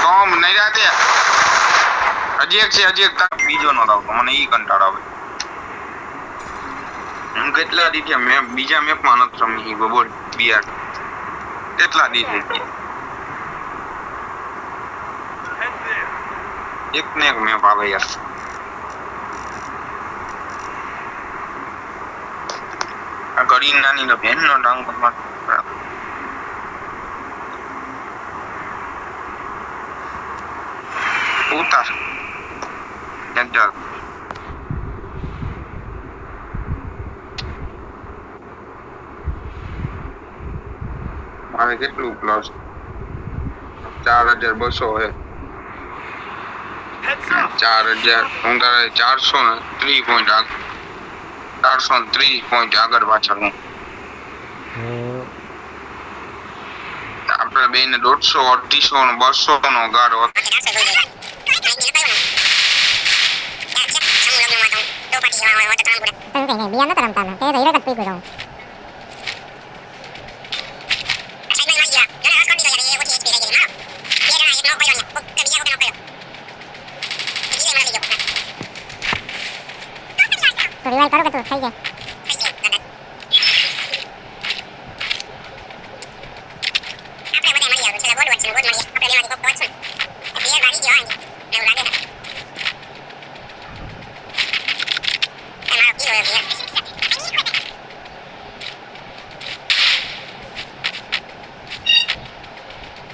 કોમ નહીં રાતે હજી એક બીજો નો આવતો મને ઈ કંટાળો આવે હું કેટલા દી થયા મેં બીજા મેપમાં નથી રમી બોલ બિયાર કેટલા દી થઈ એક ને એક મેપ આવે યાર આ ઘડી નાની નો બેન નો ડાંગ પર ઉતાર એન્ટર મારે કેટલું પ્લસ 4200 હે 4000 હું તારે 430 પોઈન્ટ 430 પોઈન્ટ આગળ પાછળ હું આપણે બેને 150 250 ને 200 નો ગાડો रिवाइव करोगे तो सही है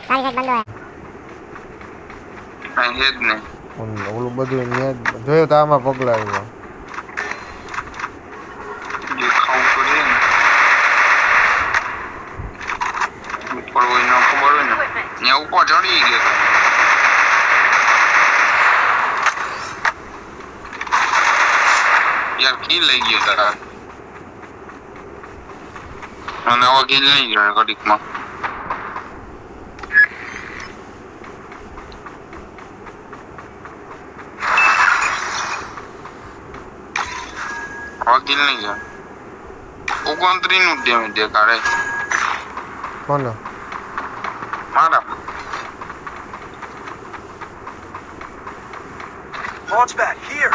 सारी साइड बंद है હે જ ને ઓલું બધું જોયો તો આમાં પગલાવ્યો ઉપર ચડી ગયો યાર કિલ લઈ ગયો તારા અને હવે કિલ લઈ ગયો ઘડીકમાં હવે કિલ નહીં ગયો 29 નું ડેમેજ દેખાડે કોણ મારા Launch back here.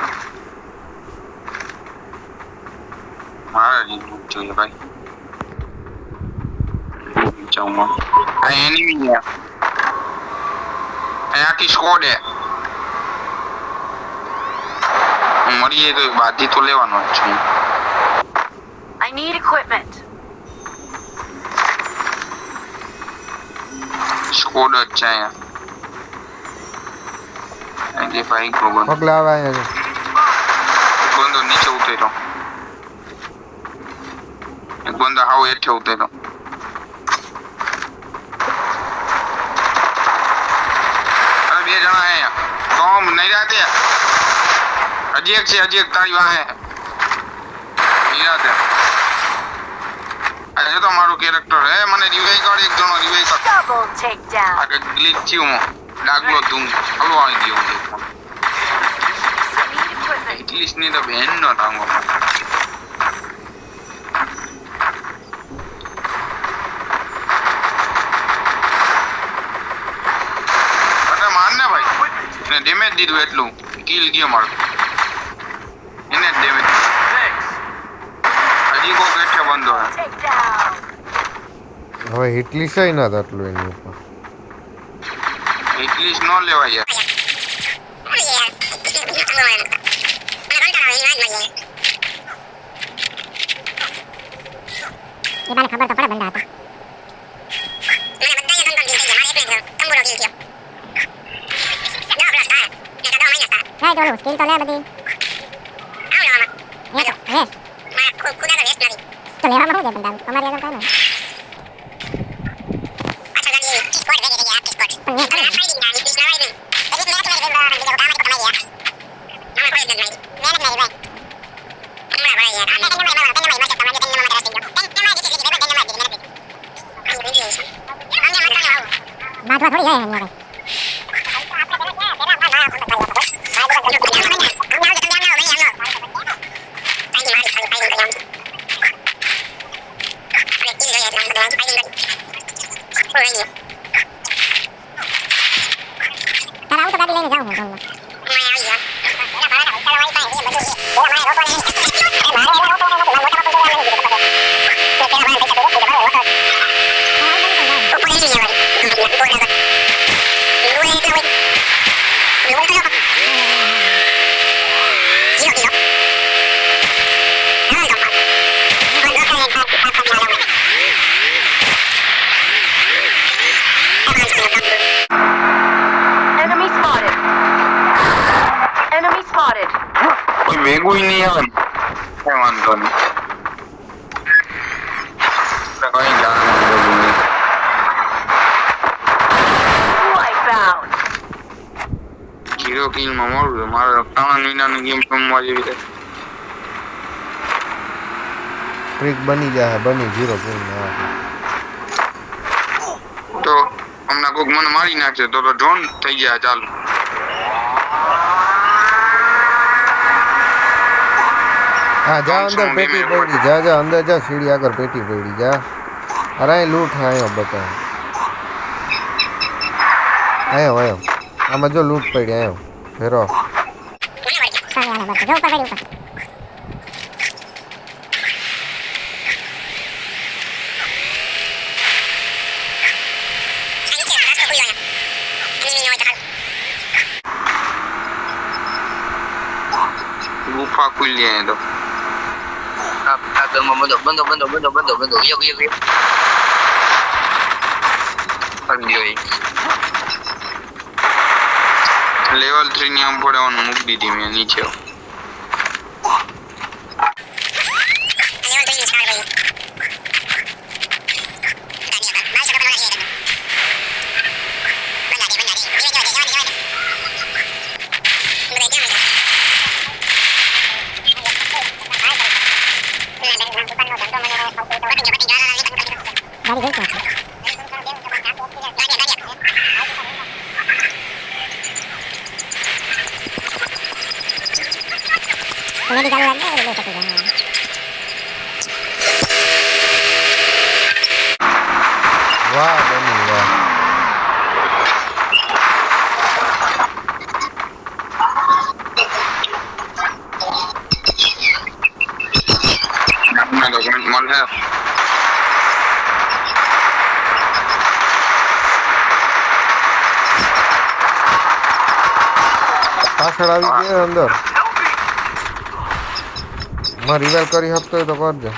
મારા જ જોઈએ ભાઈ જાઉં આ એનિમી આ આખી સ્કોડ હે મરીએ તો બાધી તો લેવાનો જ છે I need equipment. સ્કોડ જ છે અહીંયા જે ભાઈ ગોગન પગલા આવે છે બંદો નીચે ઉતર્યો એક બંદો હાવ હેઠે ઉતર્યો અરે બે જણા અહીંયા કોમ નહીં રાતે હજી એક તારી વાહે નિરાતે આ તો મારું કેરેક્ટર હે મને રિવાઇવ કર એક જણો રિવાઇવ કર Double takedown. આ ગ્લિચ થયું ડાગલો તું હલો આવી ગયો I need equipment. ઇંગ્લિશ ની તો બેન નો ટાંગો અરે માર ને ભાઈ એને ડેમેજ દીધું એટલું કિલ ગયો મારો એને ડેમેજ હજી કો બેઠે બંધો હે Takedown. હવે હિટલી સહી ના આટલું એની ઉપર ઇંગ્લિશ નો લેવાય યાર ये बाने खबर तो पड़ा बंदा था नहीं तो स्किल तो ले बदी ये तो लेवा में हो जाए बंदा हमारे अगर कहना बात थोड़ी है यहाँ ગાડી લઈને જાઉં હું જમવા. Enemy spotted. Enemy spotted. કોઈ ભેગું નહીં આવે ને કઈ વાંધો નહીં કઈ જાણવાનું ભેગું નહીં Who I found? 0 કિલમાં મળું મારે 3 મહિનાની ગેમ રમવા જેવી છે ટ્રીક બની જાય બની 0 કિલ તો હમણાં કોઈક મને મારી નાખશે તો ડ્રોન થઈ ગયા ચાલુ હા જા અંદર પેટી પડી જા જા અંદર જા સીડી આગળ પેટી પડી જા અરે અહીં લૂંટ હે આયો બતા આયો આમાં જો લૂંટ પડી આયો ફેરો ચાલ યાર બસ જો ઉપર પડી ઉપર. ગુફા ખુલી જાય તો લેવલ 3 ની આમ પડવાનું મૂકી દીધી મેં નીચે ગાડી ગઈ છે. મેડી ચાલુ રાખને એટલે પતી જાય. વાહ બની વાહ આપણા ડોક્યુમેન્ટ મળે પાછળ આવી ગયા અંદર માં રિવાઇવ કરી શકતો હોય તો કરજો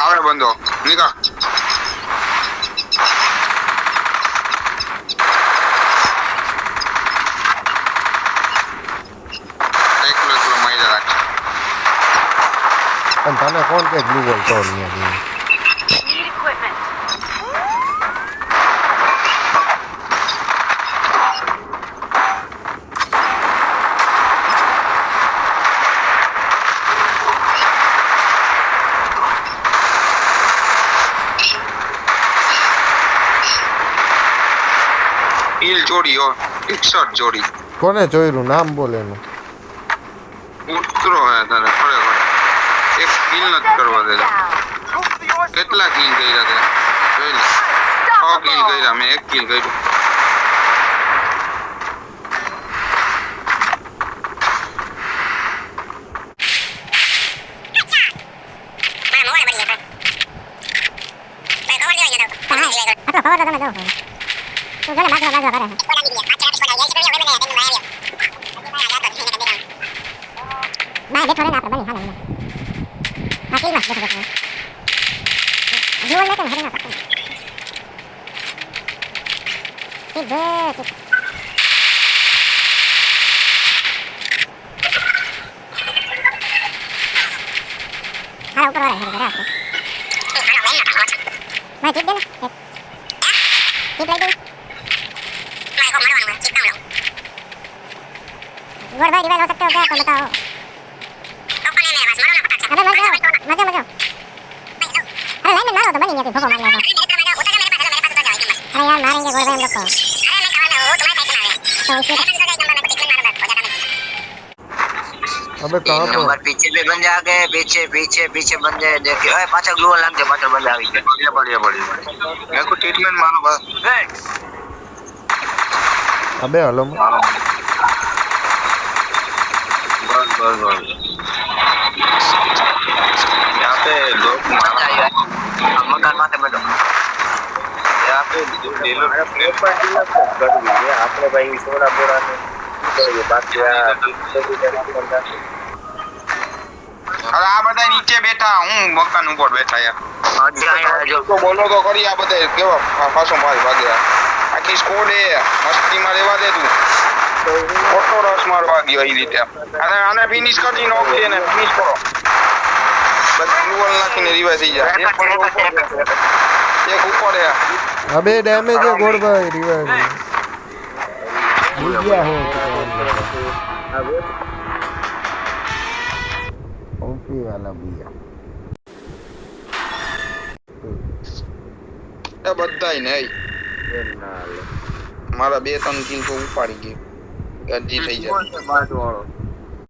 આવડે બંધો નીકળ એકલો મારી રાખે પણ તને કોણ કે બ્લુ બોલ તો અહીંયા Need equipment. ઈલ જોડી હો 61 જોડી કોને જોયું નામ બોલે એનું ઉતરો હે તારે ખરેખર એક કિલ નથી કરવા દેતા Move to the arsenal. કેટલા કિલ કર્યા તે જોઈ લે 6 કિલ કર્યા મેં 1 કિલ કર્યું આટલો ખબર તો તમે દો તું ગલે બાજુ કરે બાય બેઠો ને આપણે બની હાલ આ કેમ બેઠો બેઠો જીવન લે કે હરે ના પાકે એ બે હાલ ઉપર વાળા હરે રાખો मैं ठीक देना ठीक लग गई मैं को मरवाऊंगा ठीक काम लो गोड़ भाई रिवाइव हो सकते हो क्या तुम बताओ कंपनी मेरे पास मरो ना पता अबे मत जाओ अरे लाइन में मारो तो बनी नहीं भोगो मारने को अरे यार मारेंगे गोड़ भाई हम लोग को तो इसलिए अबे कहाँ पे हो? नंबर पीछे भी बंदे आ गए पीछे पीछे पीछे बंदे देखिए ओए पाछा ग्लू लग गया पाछा बंदा आ गया बढ़िया मेरे को ट्रीटमेंट मारो बस Thanks. अबे हेलो बस यहाँ पे लोग बंदा आया है अब मकान माथे बैठो यहाँ पे આપણે ભાઈ સોડા બોડા ને કરીએ બાકી આ અરે આ બધા નીચે બેઠા હું મકાન ઉપર બેઠા યાર હજી આયા જો તો બોલો તો ખરી આ બધા કેવા પાછો મારી ભાગ્યા આખી સ્કોડ એ મસ્તીમાં રહેવા દે તું ખોટો રસ મારવા ગયો એ રીતે અને આને ફિનિશ કરી નોક દે ને ફિનિશ કરો બસ ગ્લુઅલ નાખીને રિવાઇવ થઈ જાય એક ઉપર હે अबे डैमेज है गोड़ भाई रिवाइव भूल गया हो ओपी वाला भैया એ બધાય ને મારા 2-3 કિલ તો ઉપાડી ગઈ ગજી થઈ જાય બાજુ વાળો